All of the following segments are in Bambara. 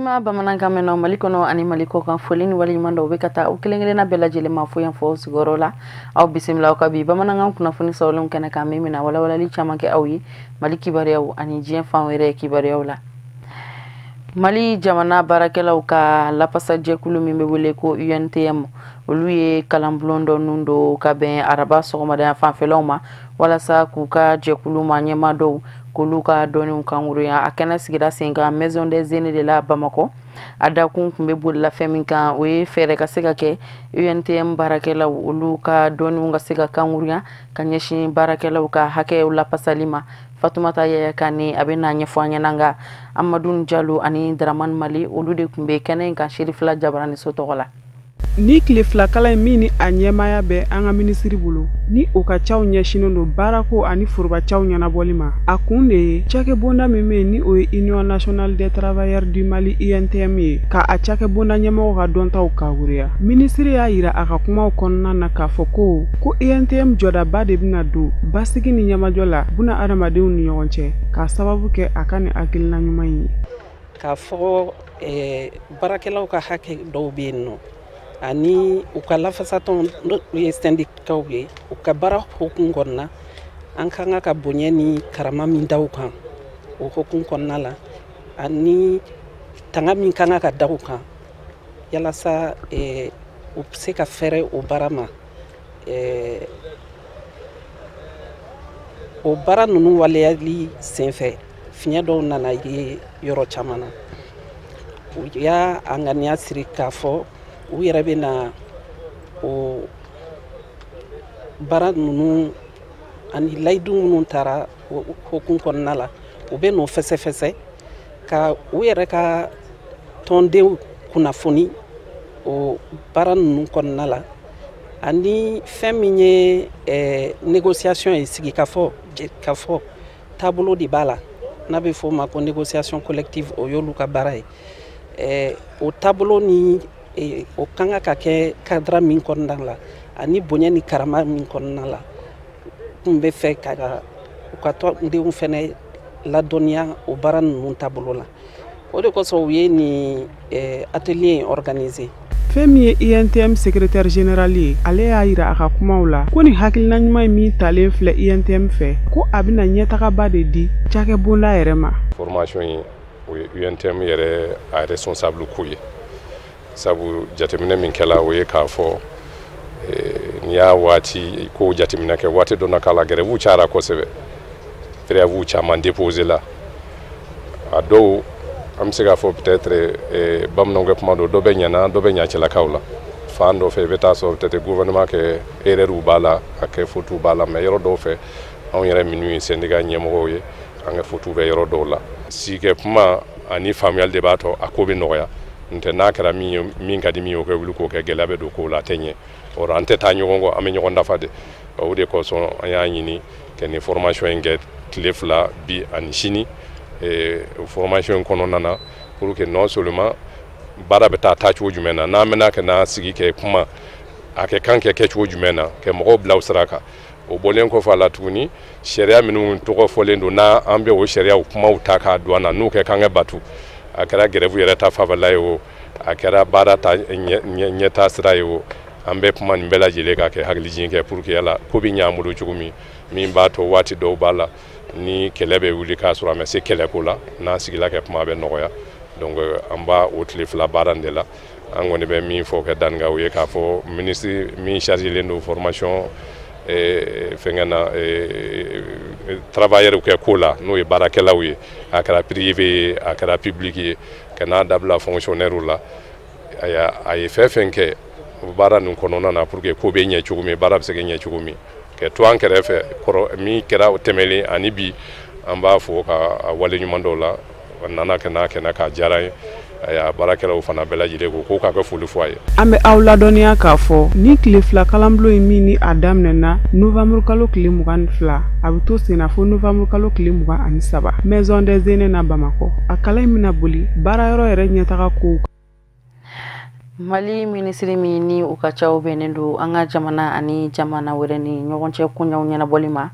Nima bamanankan mɛnna Mali kɔnɔ ani Mali kɔ kan foli ni waleɲuman dɔw bɛ ka taa u kelen-kelenna bɛɛ lajɛlen ma fo yan fɔ sigiyɔrɔ la aw bisimila aw ka bi bamanankan kunnafoni sɔrɔlenw kɛnɛ kan min bɛna walawalali caman kɛ aw ye Mali kibaruyaw ani diɲɛ fan wɛrɛ kibaruyaw la. Mali jamana baarakɛlaw ka lafasajɛkulu min bɛ wele ko UNTM olu ye kalanbulon dɔ nun do ka bɛn araba sɔgɔmada fanfɛlaw ma walasa k'u ka jɛkulu ma ɲɛma dɔw k'olu ka dɔnniw kangurunya a kɛnɛ sigira sen kan Maison des Aînés de la Bamako a dakun tun bɛ bolila fɛn min kan o ye fɛɛrɛ ka se ka kɛ UNTM baarakɛlaw olu ka dɔnniw ka se ka kangurunya ka ɲɛsin baarakɛlaw ka hakɛw lapasali ma. Fatumata Yaya Kane a bɛ na ɲɛfɔ an ɲɛna nka Amadou Jalo ani Dramane Mali olu de tun bɛ kɛnɛ in kan Serifila Jabarani so tɔgɔ la. Ni tile fila kalan min ni a ɲɛmaya bɛ an ka minisiri bolo ni o ka caw ɲɛsinen don baarako ani forobacaw ɲɛnabɔli ma a kun de ye cakɛbonda min bɛ ni o ye Union nationale des travailleurs du Mali UNTM ye ka a cakɛbonda ɲɛmɔgɔ ka dɔntaw kangurunya. Minisiri y'a yira a ka kumaw kɔnɔna na k'a fɔ ko UNTM jɔdaba de bɛna don basigi ni ɲɛmajɔ la buna adamadenw ni ɲɔgɔn cɛ k'a sababu kɛ a ka ni hakilina ɲuman ye. K'a fɔ baarakɛlaw ka hakɛ dɔw bɛ yen nɔ ani u ka lafasatɔn n'o ye syndicats ye u ka baara hukumu kɔnɔna an kan ka bonya ni karama min da u kan o hukumu kɔnɔna la ani tanga min kan ka da u kan yalasa u bɛ se ka fɛɛrɛ o baara ma o baara ninnu waleyali senfɛ fiɲɛ dɔw nana ye yɔrɔ caman na u y'a ŋaniya siri k'a fɔ u yɛrɛ bɛ na o baara ninnu ani layidu minnu taara hukumu kɔnɔna la u bɛ n'o fɛsɛfɛsɛ ka u yɛrɛ ka tɔndenw kunnafoni o baara ninnu kɔnɔna la ani fɛn min ye négociation ye sigi ka fɔ taabolo de b'a la n'a bɛ fɔ o ma ko négociation collective o y'olu ka baara ye o taabolo ni o kan ka kɛ cadre min kɔnɔna la ani bonya ni karama min kɔnɔna la kun bɛ fɛ ka u ka tɔndenw fɛnɛ ladɔnniya o baara ninnu taabolo la o de kosɔn u ye ni atelier in organisé. Fɛn min ye INTM secrétaire général ye ale y'a yira a ka kumaw la ko ni hakilina ɲuman min talen filɛ INTM fɛ ko a bɛna ɲɛtagaba de di cakɛbonda yɛrɛ ma. Formation in o ye UNTM yɛrɛ a responsable ko ye sabu jateminɛ min kɛla o ye k'a fɔ n'i y'a waati ko jateminɛ kɛ waati dɔ na k'a la grève cayara kosɛbɛ préavis caman déposé la a dɔw an bɛ se k'a fɔ peut-être bamananw kɛ kuma don dɔ bɛ ɲɛna dɔ bɛ ɲɛ cɛlakaw la fan dɔ fɛ i bɛ taa sɔrɔ peut-être gouvernement kɛ erreur b'a la a kɛ faute b'a la mais yɔrɔ dɔw fɛ anw yɛrɛ minnu ye syndicat ɲɛmɔgɔw ye an kɛ faute bɛ yɔrɔ dɔw la sigikɛ kuma ani faamuyali de b'a to a ko bɛ nɔgɔya n'tɛ n'a kɛra min ka di min ye o kɛ wuli k'o kɛ gɛlɛya bɛ don kow la a tɛ ɲɛ or an tɛ taa ɲɔgɔn kɔ an bɛ ɲɔgɔn dafa de o de kosɔn an y'a ɲini ka nin formation in kɛ tile fila bi ani sini formation in kɔnɔna na pour que non seulement baara bɛ taa cogo jumɛn na n'an bɛna ka na sigi kɛ kuma a kɛ kan kɛ kɛcogo jumɛn na ka mɔgɔw bila u sira kan o bɔlen kɔfɛ a la tuguni sariya minnu tɔgɔ fɔlen don n'an bɛ o sariyaw kumaw ta k'a don an na n'u kɛ kan ka batu a kɛra grève yɛrɛ ta fanfɛla ye o a kɛra baara ta ɲɛtaa sira ye o an bɛ kuma nin bɛɛ lajɛlen ka kɛ hakilijigin kɛ pour que yala ko bɛ ɲɛ an bolo cogo min b'a to waati dɔw b'a la ni kɛlɛ bɛ wuli k'a sɔrɔ a ma se kɛlɛko la n'an sigila kɛ kuma bɛ nɔgɔya donc an b'a o tile fila baara de la an kɔni bɛ min fɔ kɛ dannigaw ye k'a fɔ ministre min chargelen don formation fɛnkɛ na travailleurs kɛ ko la n'o ye baarakɛlaw ye a kɛra privé ye a kɛra public ye ka n'a dabila fonctionnaire la a ye fɛn fɛn kɛ baara nin kɔnɔna na pour que ko bɛ ɲɛ cogo min baara bɛ se ka ɲɛ cogo min kɛ to an kɛrɛfɛ kɔrɔ min kɛra tɛmɛlen ani bi an b'a fɔ ka wale ɲuman dɔw la a nana ka n'a kɛnɛ k'a diyara ye a baarakɛlaw fana bɛɛ lajɛlen ko k'o k'a kɛ foli fɔ a ye. An bɛ aw ladɔnniya k'a fɔ ni tile fila kalanbulon in min ni a daminɛna novembre kalo tile 22 a bɛ to sen na fo novembre kalo tile 23 Maison des Aînés na Bamako a kalan in bɛna boli baarayɔrɔ yɛrɛ ɲɛtaga kow. Mali minisiri min ni u ka caw bɛnnen don an ka jamana ani jamana wɛrɛ ni ɲɔgɔn cɛ koɲɛw ɲɛnabɔli ma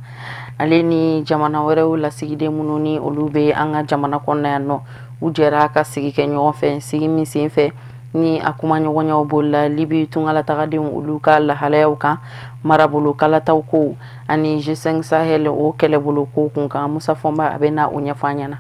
ale ni jamana wɛrɛw lasigiden minnu ni olu bɛ an ka jamana kɔnɔ yan nɔ u jɛra ka sigi kɛ ɲɔgɔn fɛ sigi min sen fɛ ni a kuma ɲɔgɔnyaw bolila Libi tungala tagadenw olu ka lahalayaw kan marabolo kalataw ko ani G5 Sahel o kɛlɛbolo ko kun kan Musa Fɔnba a bɛ na o ɲɛfɔ an ɲɛna.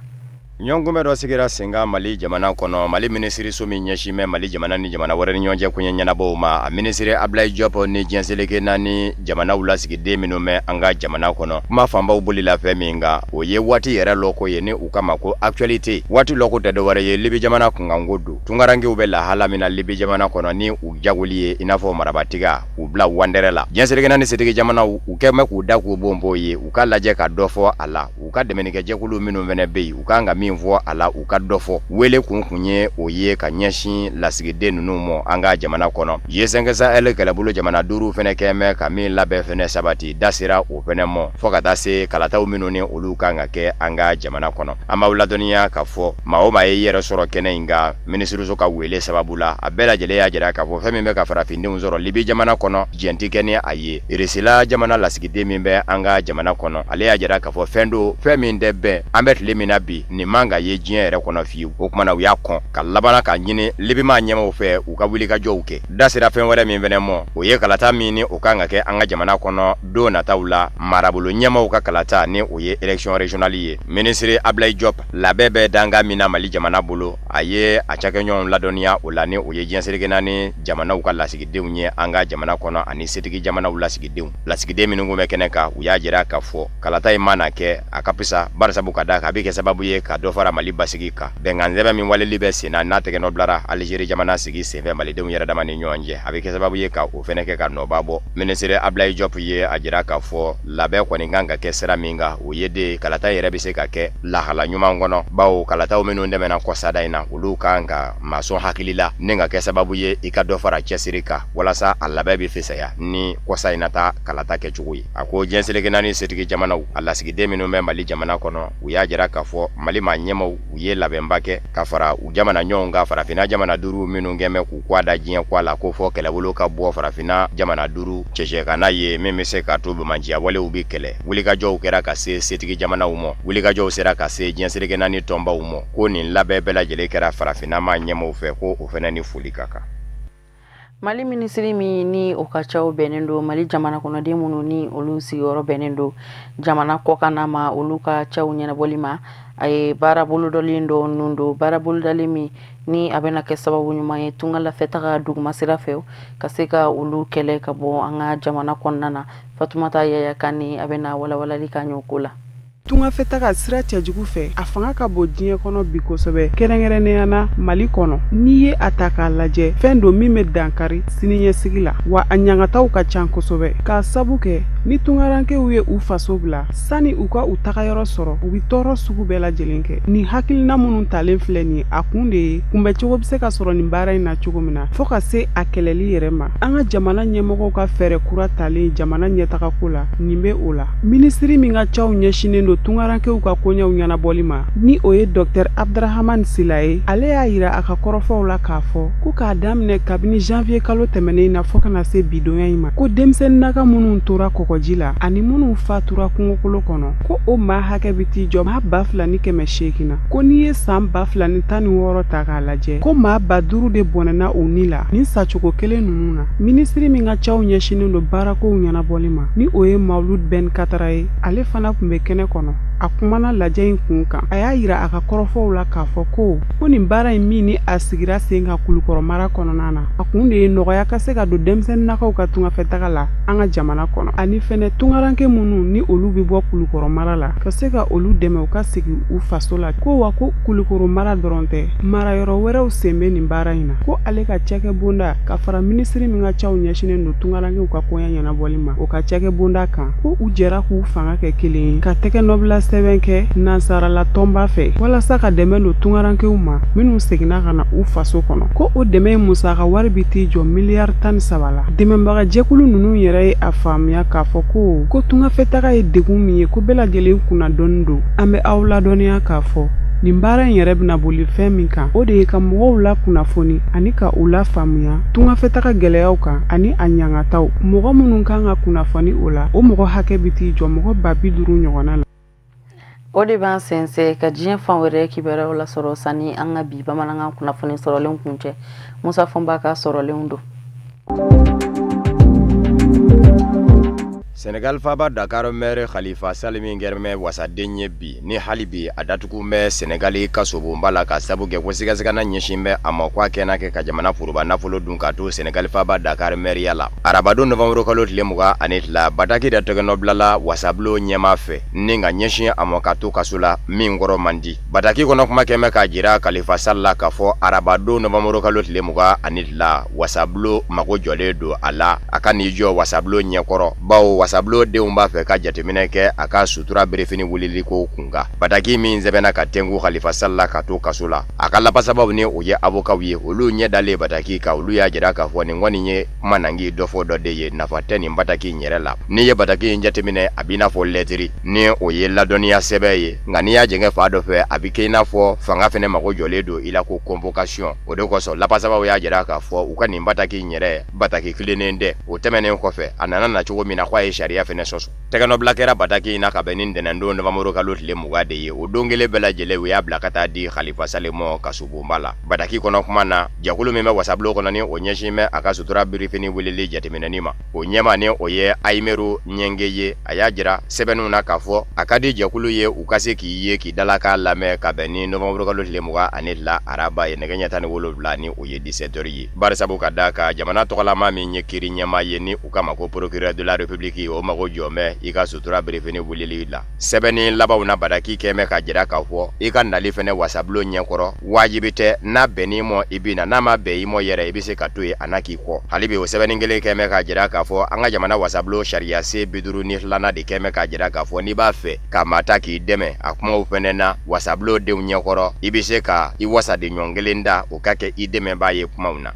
Nyongome dɔ sigira senga Mali jamana kɔnɔ Mali ministre so min ɲɛsimɛ Mali jamana ni jamana wɛrɛ ni ɲɔgɔn cɛ kuɲɛ ɲɛnabɔw ma a ministre Ablaye Diop ni Diɛnseleke naani jamanaw lasigiden minnu mɛ an ka jamana kɔnɔ kuma fanbaw bolila fɛn min kan o ye waati yɛrɛ lɔko ye ni u kama ko actualité waati lɔko tɛ dɔwɛrɛ ye Libi jamana kunkanko don tungarankew bɛ lahala min na Libi jamana kɔnɔ ni u jagoli ye i n'a fɔ marabatiga u bila wandɛrɛ la Diɛnseleke naani setigi jamanaw u kɛmɛ k'u da k'u bonbon ye u ka lajɛ ka dɔ fɔ a la u ka dɛmɛnikɛ jɛkulu minnu fɛnɛ bɛ yen u kan ka min fɔ a la u ka dɔ fɔ wele kun ye o ye ka ɲɛsin lasigiden ninnu mɔ an ka jamana kɔnɔ G5 Sahel kɛlɛbolo jamana 5 fɛnɛ kɛmɛ ka min labɛn fɛnɛ sabati dasira o fɛnɛ mɔ fɔ ka taa se kalataw minnu ni olu kan ka kɛ an ka jamana kɔnɔ an b'aw ladɔnniya ka fɔ maa o maa ye yɛrɛ sɔrɔ kɛnɛ in kan minisiriso ka wele sababu la a bɛɛ lajɛlen y'a jira k'a fɔ fɛn min bɛ ka farafindenw sɔrɔ Libi jamana kɔnɔ jɛn ti kɛ ni a ye Irisila jamana lasigiden min bɛ an ka jamana kɔnɔ ale y'a jira k'a fɔ fɛn min tɛ bɛn an bɛ tile min na bi nin man ka ye diɲɛ yɛrɛ kɔnɔ fiyewu o kumana u y'a kɔn ka labana ka ɲini Libimaa ɲɛmaw fɛ u ka wuli ka jɔw kɛ da sera fɛn wɛrɛ min fɛnɛ mɔ o ye kalata min ni o kan ka kɛ an ka jamana kɔnɔ don nataw la marabolo ɲɛmaw ka kalata ni o ye élection régionale ye ministre Ablaye Diop labɛn bɛ danga min na Mali jamana bolo a ye a cakɛɲɔgɔnw ladɔnniya o la ni o ye Diɛnseleke naani jamanaw ka lasigidenw ye an ka jamana kɔnɔ ani setigi jamanaw lasigiden minnu kun bɛ kɛnɛ kan u y'a jira k'a fɔ kalata in mana kɛ a ka pisa barisabu ka da ka bɛ kɛ sababu ye ka dɔ fara Mali basigi kan bɛnkan sɛbɛn min waleli bɛ sen na n'a tɛgɛ nɔ bilara Aligérie jamana sigi senfɛ malidenw yɛrɛ dama ni ɲɔgɔn cɛ a bɛ kɛ sababu ye ka o fɛnɛ kɛ ka nɔba bɔ ministre Ablaye Diop ye a jira k'a fɔ labɛn kɔni kan ka kɛ sira min kan o ye de kalata yɛrɛ bɛ se ka kɛ lahala ɲuman kɔnɔ bawo kalataw minnu dɛmɛna kɔsada in na olu kan ka masɔn hakili la ni ka kɛ sababu ye i ka dɔ fara cɛsiri kan walasa a labɛn bɛ fisaya ni kɔsa in nata kalata kɛcogo ye a ko Diɛnseleke naani setigi jamanaw a lasigiden minnu bɛ Mali jamana kɔnɔ u y'a jira k'a fɔ Mali maa ɲɛmaw u ye labɛnba kɛ ka fara u jamana ɲɔgɔn ka farafina jamana 5 minnu kɛmɛ k'u kɔ da diɲɛ kɔ la ko fɔ kɛlɛbolo ka bɔ farafina jamana 5 cɛcɛ ka n'a ye min bɛ se ka to bɛnbaliya walew bi kɛlɛ wulikajɔw kɛra ka se setigi jamanaw mɔ wulikajɔw sera ka se Diɛnseleke naani tɔnbaw mɔ ko nin labɛn bɛɛ lajɛlen kɛra farafina maa ɲɛmaw fɛ ko o fɛnɛ ni foli ka kan Mali ministri min ni o ka caw bɛnnen do Mali jamana kɔnɔden minnu ni olu sigiyɔrɔ bɛnnen do jamana kɔkanna ma olu ka caw ɲɛnabɔli ma a ye baara bolodɔlen dɔ nun do baara bolodalen min ni a bɛna kɛ sababu ɲuman ye tunga lafɛtaga duguma sira fɛ ka se ka olu kɛlɛ ka bɔ an ka jamana kɔnɔna na Fatumata Yaya Kane a bɛna walawalali ka ɲɛ o ko la Tungafɛtaga sira cɛjugu fɛ a fanga ka bɔ diɲɛ kɔnɔ bi kosɛbɛ kɛrɛnkɛrɛnnenya na Mali kɔnɔ n'i ye a ta k'a lajɛ fɛn do min bɛ dankari siniɲɛsigi la wa a ɲangataw ka can kosɛbɛ k'a sabu kɛ ni tungarankew ye u faso bila sani u ka u tagayɔrɔ sɔrɔ u bi tɔɔrɔ sugu bɛɛ lajɛlen kɛ ni hakilina minnu talen filɛ nin a kun de ye kunbɛcogo bɛ se ka sɔrɔ nin baara in na cogo min na fɔ ka se a kɛlɛli yɛrɛ ma an ka jamana ɲɛmɔgɔw ka fɛɛrɛ kura talen jamana ɲɛtagako la nin bɛ o la minisiri min ka caw ɲɛsinen do tungarankew ka koɲɛw ɲɛnabɔli ma ni o ye Dr Abdrahamane Sila ye ale y'a yira a ka kɔrɔfɔw la k'a fɔ ko k'a daminɛ kabini janvier kalo tɛmɛnen na fɔ kana se bidonya in ma ko denmisɛnnin naka minnu tora kɔgɔji la ani minnu fatura kungokolo kɔnɔ ko o maa hakɛ bi t'i jɔ maa 2,800 na ko n'i ye san 2016 ta k'a lajɛ ko maa 5,000 de bɔnɛna o ni la ni sacogo kelen ninnu na minisiri min ka caw ɲɛsinen do baarakow ɲɛnabɔli ma ni o ye Mawlud Ben Katara ye ale fana kun bɛ kɛnɛ kɔnɔ a kumana lajɛ in kun kan a y'a yira a ka kɔrɔfɔw la k'a fɔ ko nin baara in min ni a sigira sen ka Kulukɔrɔ mara kɔnɔna na a kun de ye nɔgɔya ka se ka don denmisɛnninnakaw ka tungafɛtaga la an ka jamana kɔnɔ ani fɛnɛ tungaranke minnu ni olu bi bɔ Kulukɔrɔ mara la ka se ka olu dɛmɛ u ka sigi u faso la ko wa ko Kulukɔrɔ mara dɔrɔn tɛ marayɔrɔ wɛrɛw sen bɛ nin baara in na ko ale ka cɛkɛ bonda ka fara minisiri min ka caw ɲɛsinen do tungarankew ka koɲɛ ɲɛnabɔli ma o ka cɛkɛ bonda kan ko u jɛra k'u fanga kɛ kelen ye ka tɛgɛ nɔbila sɛbɛn kɛ nansarala tɔnba fɛ walasa ka dɛmɛ do tungarankew ma minnu seginna ka na u faso kɔnɔ ko o dɛmɛ musaka wari bi t'i jɔ miliyari 13 la dɛmɛbaga jɛkulu ninnu yɛrɛ ye a faamuya k'a fɔ ko tungafɛtaga ye degun min ye ko bɛɛ lajɛlen kunna dɔɔni do an bɛ aw ladɔnniya k'a fɔ nin baara in yɛrɛ bɛna boli fɛn min kan o de ye ka mɔgɔw la kunnafoni ani ka u la faamuya tungafɛtaga gɛlɛyaw kan ani a ɲangataw mɔgɔ minnu kan ka kunnafoni o la o mɔgɔ hakɛ bi t'i jɔ mɔgɔ 50,000 ɲɔgɔnna la O de b'an sɛnsɛn ka diɲɛ fan wɛrɛ kibaruyaw lasɔrɔ sani an ka bi bamanankan kunnafoni sɔrɔlenw kuncɛ Musa Fɔnba ka sɔrɔlenw don. Senegal faba Dakar maire Khalifa Salimi Ngerme wasaden ye bi ni hali bi a datugu bɛ Senegali ka sobonba la ka sabu kɛ ko sigasigana ɲɛsin bɛ a ma ko a kɛnɛ kɛ ka jamana furuba nafolo dun ka to Senegal faba Dakar maire la arabadon novembre kalo tile 22 Bataki da tɛgɛnɔbilala wasablo ɲɛma fɛ ni ka ɲɛsin a ma ka to kaso la min kɔrɔ man di Bataki kɔnɔ kuma kɛmɛ ka jira Khalifa Sall la ka fɔ arabadon novembre kalo tile 22 wasablo mago jɔlen do a la a ka n'i jɔ wasablo ɲɛkɔrɔ bawo wasablo denw b'a fɛ ka jateminɛ kɛ a ka sutura berefini wulili ko kunga Bataki min sɛbɛnna ka tengu Khalifa Sall la ka to kaso la a ka lapasabaw ni o ye avocat ye olu ɲɛ dalen Bataki ka olu y'a jira ka fɔ nin kɔni ye kuma nangi dɔ fɔ dɔ de ye nafa tɛ nin Bataki yɛrɛ la ni ye Bataki jateminɛ a b'i n'a fɔ lɛtiri ni o ye ladɔnniya sɛbɛn ye nka n'i y'a jɛngɛ fa dɔ fɛ a bɛ kɛ i n'a fɔ fanga fɛnɛ mago jɔlen do i la ko convocation o de kosɔn lapasabaw y'a jira ka fɔ u ka nin Bataki yɛrɛ Bataki kilennen dɛ o tɛmɛnen kɔfɛ a nana na cogo min na k'a ye sariya fɛnɛ sɔsɔ tɛgɛnɔbila kɛra Bataki na ka bɛn ni ntɛnɛndon novembre kalo tile 20 de ye o don kelen bɛɛ lajɛlen u y'a bila ka taa di Khalifa Sall ma kasobonba la Bataki kɔnɔ kuma na jakulu min bɛ wasablo kɔnɔ ni o ɲɛsin bɛ a ka sutura birifini wulili jateminɛni ma o ɲɛma ni o ye Ayimeru Ɲɛnge ye a y'a jira sɛbɛnninw na k'a fɔ a ka di jakulu ye u ka se k'i ye k'i dalakan lamɛn ka bɛn ni novembre kalo tile 22 araba ye nɛgɛ ɲɛ 17 ni o ye 17h ye barisabu ka da ka jamana tɔgɔlama min ye kiri ɲɛma ye ni u kama ko procureur de la république o mago jɔmɛ i ka sutura berefini wulili la sɛbɛnni labanw na Bataki kɛmɛ ka jira k'a fɔ i ka nali fɛnɛ wasablo ɲɛkɔrɔ wajibi tɛ n'a bɛn'i mɔ i bina n'a ma bɛn i mɔ yɛrɛ i bɛ se ka to ye a na k'i kɔ hali bi o sɛbɛnni kelen kɛmɛ ka jira k'a fɔ an ka jamana wasablo sariya se 52 de kɛmɛ ka jira k'a fɔ n'i b'a fɛ ka maa ta k'i dɛmɛ a kumaw fɛnɛ na wasablo denw ɲɛkɔrɔ i bɛ se ka i wasa de ɲɔgɔn kelen da o ka kɛ i dɛmɛbaa ye kumaw na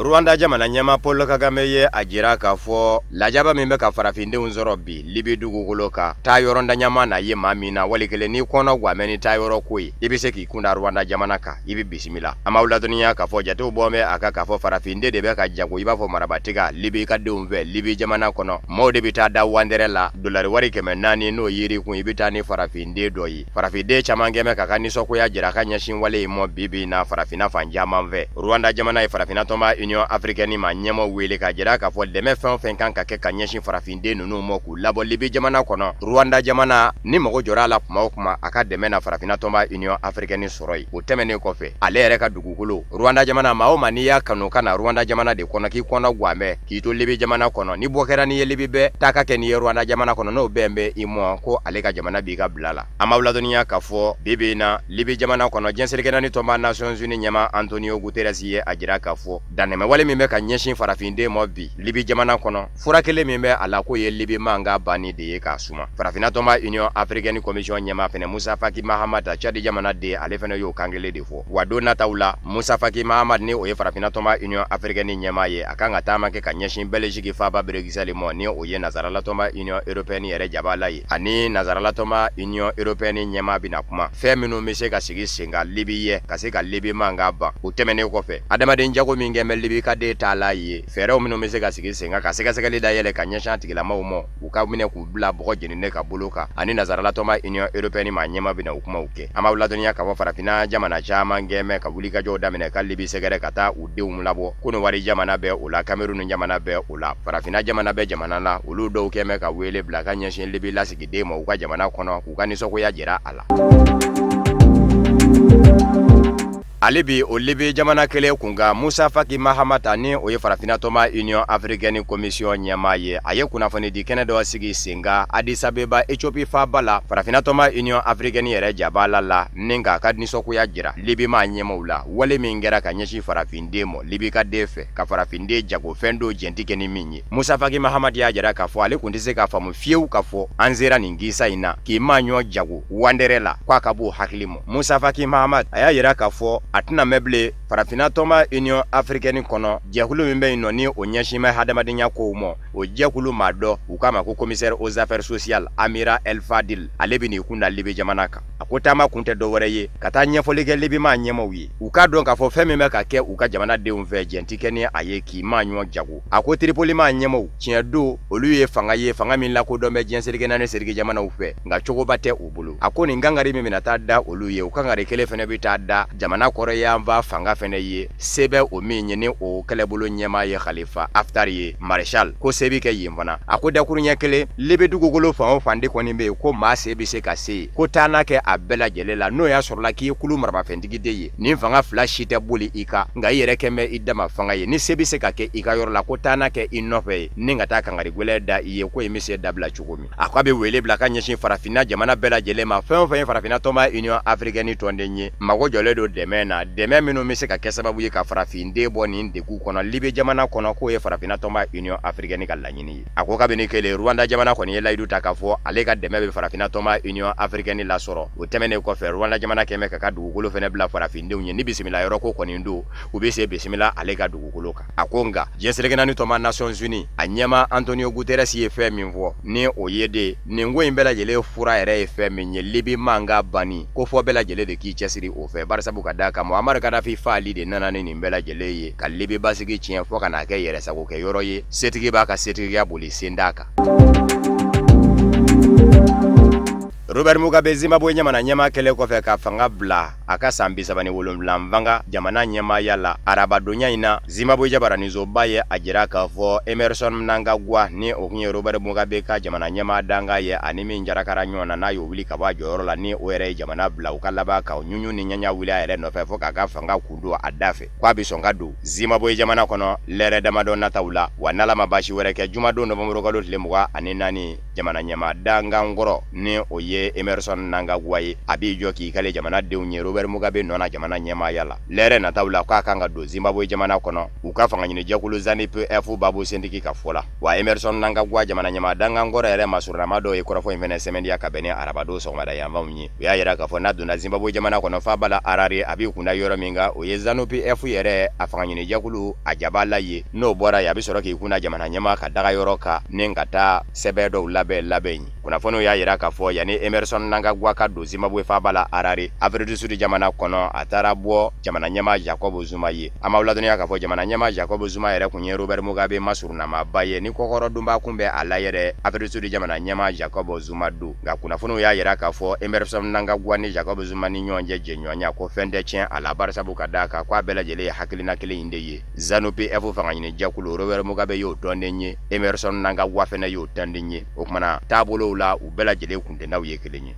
Rwanda jamana ɲɛma Paul Kagame ye a jira k'a fɔ lajaba min bɛ ka farafindenw sɔrɔ bi Libi dugukolo kan taa yɔrɔnda ɲama na ye maa min na wali kelen n'i kɔnɔ gwamɛ ni taa yɔrɔ ko ye i bɛ se k'i kunda Rwanda jamana kan i bɛ bisimila an b'aw ladɔnniya k'a fɔ jatew bɔ bɛ a kan k'a fɔ farafinde de bɛ ka jago i b'a fɔ marabatiga Libi ka denw fɛ Libi jamana kɔnɔ maaw de bɛ taa da wandɛrɛ la dolari wari 400 n'o yiri kun i bɛ taa ni farafinde dɔ ye farafinde caman kɛmɛ ka nisɔngoya jira ka ɲɛsin wale mɔ bibi na farafina fan caman fɛ Rwanda jamana ye farafina tɔnba Union africaine ma ɲɛmɔ wele ka jira k'a fɔ dɛmɛ fɛn o fɛn kan ka kɛ ka ɲɛsin farafinde ninnu mɔ k'u labɔ Libi jamana kɔnɔ Rwanda jamana ni mago jɔra a la kuma o kuma a ka dɛmɛ na farafina tɔnba Union africaine sɔrɔ ye o tɛmɛnen kɔfɛ ale yɛrɛ ka dugukolo Rwanda jamana maa o maa n'i y'a kanu ka na Rwanda jamana de kɔnɔ k'i kɔnɔ gwamɛ k'i to Libi jamana kɔnɔ ni bɔ kɛra ni ye Libi bɛɛ taa ka kɛ ni ye Rwanda jamana kɔnɔ n'o bɛn bɛ i mɔ ko ale ka jamana b'i ka bila la an b'aw ladɔnniya k'a fɔ bibi na Libi jamana kɔnɔ jɛnsɛrɛkɛna ni tɔnba Nations Unies ɲɛma Antonio Guterres ye a jira k'a fɔ danɛmɛ wale min bɛ ka ɲɛsin farafinde mɔ bi Libi jamana kɔnɔ fura kelen min bɛ a la ko ye Libi manga banni de ye k'a suma farafina tɔnba Union africaine commission ɲɛma fɛnɛ Musa Faki Mahamat Chad jamana de ale fɛnɛ y'o kankelen de fɔ wa don nataw la Musa Faki Mahamat ni o ye farafina tɔnba Union africaine ɲɛma ye a kan ka taama kɛ ka ɲɛsin Belgique faba Bruxelles mɔ ni o ye nazarala tɔnba Union européenne yɛrɛ jabala ye ani nazarala tɔnba Union européenne ɲɛma bɛna kuma fɛn minnu bɛ se ka sigi sen kan Libi ye ka se ka Libi manga ban o tɛmɛnen kɔfɛ adamaden jago min kɛ bɛ Libi ka de t'a la ye fɛɛrɛw minnu bɛ se ka sigi sen kan ka sɛgɛsɛgɛli dayɛlɛ ka ɲɛsin a tigilamaw ma u ka minɛ k'u bila bɔgɔ jeninen ka bolo kan ani nazarala tɔnba Union européenne ma ɲɛma bɛna o kumaw kɛ an b'aw ladɔnniya k'a fɔ farafina jamana caman gɛnmɛ ka wulikajɔw daminɛ ka Libi sɛgɛrɛ ka taa u denw labɔ Konowari jamana bɛ o la Cameroun jamana bɛ o la farafina jamana bɛ jamana la olu dɔw kɛnbɛ ka wele bila ka ɲɛsin Libi lasigiden ma u ka jamana kɔnɔ k'u ka nisɔngoya jira a la ale bi o Libi jamana kelen kunga Musa Faki Mahamat ni o ye farafina tɔnba Union africaine commission ɲɛma ye a ye kunnafoni di kɛnɛ dɔ sigi senga Addis Abeba Ethiopie faba la farafina tɔnba Union africaine yɛrɛ jabala la ni ka nisɔngoya jira Libi ma ɲɛmaw la wale min kɛra ka ɲɛsin farafinde mɔ Libi ka den fɛ ka farafinde jago fɛn dɔw jɛnti kɛ ni min ye Musa Faki Mahamat y'a jira k'a fɔ ale kun tɛ se k'a faamu fiyewu k'a fɔ an sera nin gisa in na k'i ma ɲɔ jago wandɛrɛ la k'a ka b'o hakili mɔ Musa Faki Mahamat a y'a jira k'a fɔ atina meble farafina toma Union Africaine kono jekulu mimbe inoni o nyashime hadamadenya ko mo o jekulu mado ukama ko commissaire aux affaires sociales Amira El Fadil alebini kunda libe jamanaka akotama kunte do woreye kata nyefolege libi ma nyemo wi uka don ka fo femi me ka ke uka jamana de unve jentike ni ayeki manyo jago ako tripoli ma nyemo chiedo oluye fanga min la ko do me jenselege nane serige jamana ufe nga chogo bate ubulu ako ni ngangari mimi natada oluye ukangare kele fene bitada jamana kore ya mva fanga fene ye sebe o minye ni o kele bulu nyema ye Khalifa Haftar ye Marshal ko sebi ke yimvana ako da kurunya kele lebe dugugolo fa fande ko ni be ko ma sebi se kase ko tana ke abela jelela no ya sorla ki kulu marba fendigi de ye ni fanga flash te buli ika nga yere keme idama fanga ye ni sebi se kake ika yorla ko tana ke inofe ni ngata kangari gwele da iye ko emise dabla chukumi akwabe wele blaka nyeshin farafina jamana bela jelema fa farafina toma Union Africaine tondenye mago joledo demena deme minu mise ka kesababu ye ka farafinde boni ndeku kono libe jamana kono ko ye farafina toma Union Africaine ka lanyini akoka bene kele Rwanda jamana kono ye laidu takafo alega deme be farafina toma Union Africaine la soro utemene ko fe Rwanda jamana keme ka dugukolo fene bla farafinde unye ni bisimila yoro ko koni ndo ubese bisimila alega dugukolo ka akonga jeselekena ni toma Nations Unies anyama Antonio Guterres ye fe minvo ni oyede ni ngo imbela jele fura ere fe minye libi manga bani ko fo bela jele de ki chesiri o fe barsa buka daka Muammar Gaddafi fali de nana ni imbela jele ye ka libi basigi chien fo kana ke yere sa ko ke yoro ye setigi baka setigi ya boli sindaka Robert Mugabe Zimbabwe nyama kele ko fe ka fanga bla aka sambisa bani wolomla mvanga jamana nyama yala araba donya ina Zimbabwe jabarani zo baye ajira ka fo Emerson Mnangagwa ni okunye Robert Mugabe ka jamana nyama danga ye animi njara karanyona nayo wili ka ba jorola ni ore jamana bla ukalaba ka nyunyu ni nyanya wili ere no fe fo ka fanga kundu adafe kwa bisonga do Zimbabwe jamana kono lere damadona taula wanala mabashi wereke jumado no bomro galot lemwa aninani jamana nyama danga ngoro ni oye Emerson Mnangagwa ye abi joki kale jamana deunye Robert Mugabe nona jamana nyema yala lere na tawla kwa kanga do Zimbabwe jamana kono ukafanga nyine jakulu zani PF babu sendiki kafola wa Emerson Mnangagwa jamana nyema danga ngoro ere masura mado e korafo invene semendi ya kabene arabado so mada ya mvunyi ya yera kafona do na Zimbabwe jamana kono fabala arari abi kuna yoro minga oyezano PF yere afanga nyine jakulu ajabala ye no bora ya bisoroki kuna jamana nyema kadaga yoroka nengata sebedo labenyi kuna fono ya yera kafo yani Emerson Mnangagwa ka do Zimbabwe fabala arari Afrique Sud jamana kono atarabo jamana nyama Jacob Zuma ye amawla dunia ka fo jamana nyama Jacob Zuma yere kunye Robert Mugabe masuruna mabaye ni kokoro dumba kumbe ala yere Afrique Sud jamana nyama Jacob Zuma do ga kuna fono ya yera ka fo Emerson Mnangagwa ni Jacob Zuma ni nyonje jenyonya ko fende chen ala barsa bukadaka kwa bela jele hakili na kile indeye zanu PF fanga nyine jakulo Robert Mugabe yo tondenye Emerson Mnangagwa fene yo tandenye okumana tabolo la ubela jele kunde na yekelenye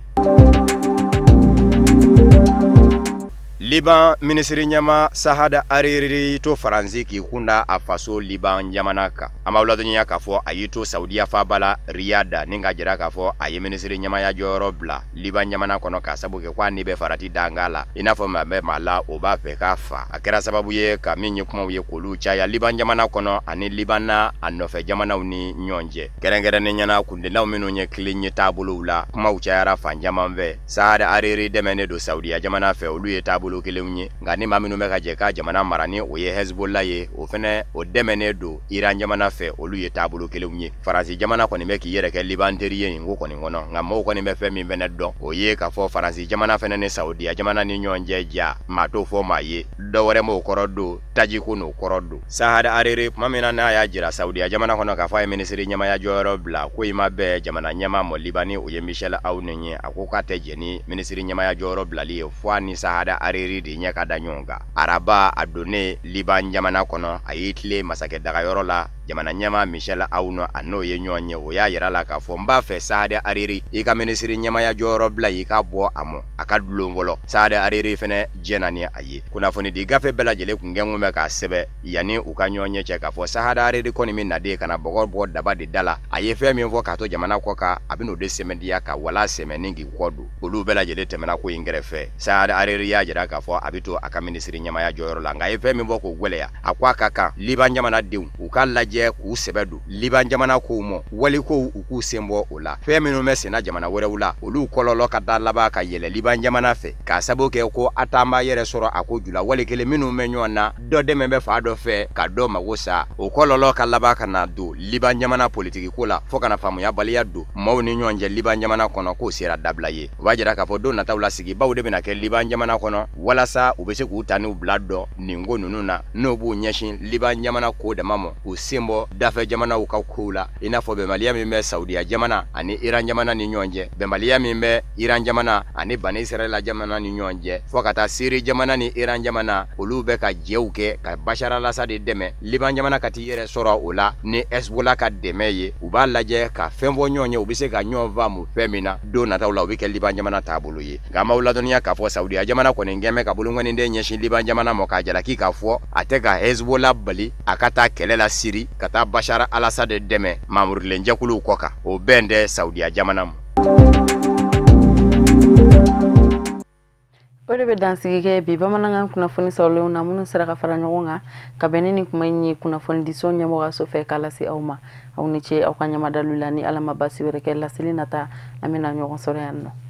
Liban ministri nyama Sahada Ariri to Faransi ki kunda afaso Liban jamanaka amawla dunya ka fo ayito Saudia fabala Riyadh ninga jira ka fo ayi ministri nyama ya jorobla Liban jamana kono ka sabuke kwa nibe farati dangala inafo mabe mala oba fe kafa akera sababu ye ka minyi kuma ye kolu cha ya Liban jamana kono ani Libana anofe jamana uni nyonje kerengere ne nyana kunde na minu nye klinye tabulu la kuma uchayara fanjama mve Sahada Ariri demene do Saudia jamana fe olu ye tabulu kelunye ngani maminu meka jeka jamana marani oye Hezbollah ye ofene o demene do Iran jamana fe olu ye tabulu kelunye Faransi jamana ko ni meki yere ke Libanteri ye ngo ko ni ngono ngamo ko ni me fe mi benedo oye ka fo Faransi jamana fe ne Saudia jamana ni nyonje ja mato fo maye do wore mo korodo tajiku no korodo Sahada Ariri mamina na ya jira Saudia jamana kono ka fa ministri nyama ya joro bla ko imabe jamana nyama mo Libani oye Michel Aounenye akoka tejeni ministri nyama ya joro bla li fwani Sahada Ariri di nyaka danyonga araba adone Liban jamana kono ayitle masake daga yoro la jamana nyama Michel Aouna ano ye nyonye oya yera la ka fomba fe Sahada Ariri ika ministri nyama ya joro bla yika bo amo akadulongolo Sahada Ariri fene jenani ayi kuna foni di gafe bela jele kungengu meka sebe yani ukanyonye cheka fo Sahada Ariri koni minna de kana bogor bo daba di dala aye fe mi mvo kato jamana koka abino de semendi yaka wala semeningi kodu ulu bela jele temena ko ingrefe Sahada Ariri ya jera ka fo abito aka ministri nyama ya joro la nga efe mi boko gwele ya akwa kaka Liban jamana de ukala lajɛ k'u sɛbɛ don Liban jamana kow mɔ wali kow u k'u sen bɔ o la fɛn minnu bɛ senna jamana wɛrɛw la olu kɔlɔlɔ ka da laban ka yɛlɛ Liban jamana fɛ k'a sababu kɛ ko atamba yɛrɛ sɔrɔ a ko jula wali kelen minnu bɛ ɲɔgɔn na dɔ dɛmɛ bɛ fa dɔ fɛ ka dɔ mago sa o kɔlɔlɔ ka laban ka na don Liban jamana politiki ko la fo kana faamuya baliya don maaw ni ɲɔgɔn cɛ Liban jamana kɔnɔ k'o sera dabila ye o b'a jira k'a fɔ don nataw la sigibaw de bɛna kɛ Liban jamana kɔnɔ walasa u bɛ se k'u ta n'u bila dɔ nin ko ninnu na n'o b'u ɲɛsin Liban jamana ko dama mɔ k'u sen bɔ dafɛ jamanaw ka kow la i n'a fɔ bɛnbaliya min bɛ Saudiya jamana ani Iran jamana ni ɲɔgɔn cɛ bɛnbaliya min bɛ Iran jamana ani Bani Israɛla jamana ni ɲɔgɔn cɛ fo ka taa Syrie jamana ni Iran jamana olu bɛ ka jɛw kɛ ka Bashar al-Assad dɛmɛ Liban jamana ka t'i yɛrɛ sɔrɔ o la ni Hezbollah ka dɛmɛ ye u b'a lajɛ ka fɛn fɔ ɲɔgɔn ye u bɛ se ka ɲɔgɔn faamu fɛn min na don nataw la u bɛ kɛ Liban jamana taabolo ye nka an b'aw ladɔnniya k'a fɔ Saudiya jamana kɔni gɛn bɛ ka bolongɔniden ɲɛsin Liban jamana mɔ k'a jalaki k'a fɔ a tɛ ka Hezbollah bali a ka taa kɛlɛ la Syrie ka taa Bashar al-Assad dɛmɛ mamurilenjɛkuluw kɔ kan o bɛn tɛ Saudiya jamana ma. O de bɛ dansigi kɛ bi bamanankan kunnafoni sɔrɔlenw na minnu sera ka fara ɲɔgɔn kan ka bɛn ni kuma in ye kunnafoni diso ɲɛmɔgɔso fɛ k'a lase aw ma aw ni ce aw ka ɲamadalu la ni Ala ma basi wɛrɛ kɛ laseli nata an bɛna ɲɔgɔn sɔrɔ yan nɔ.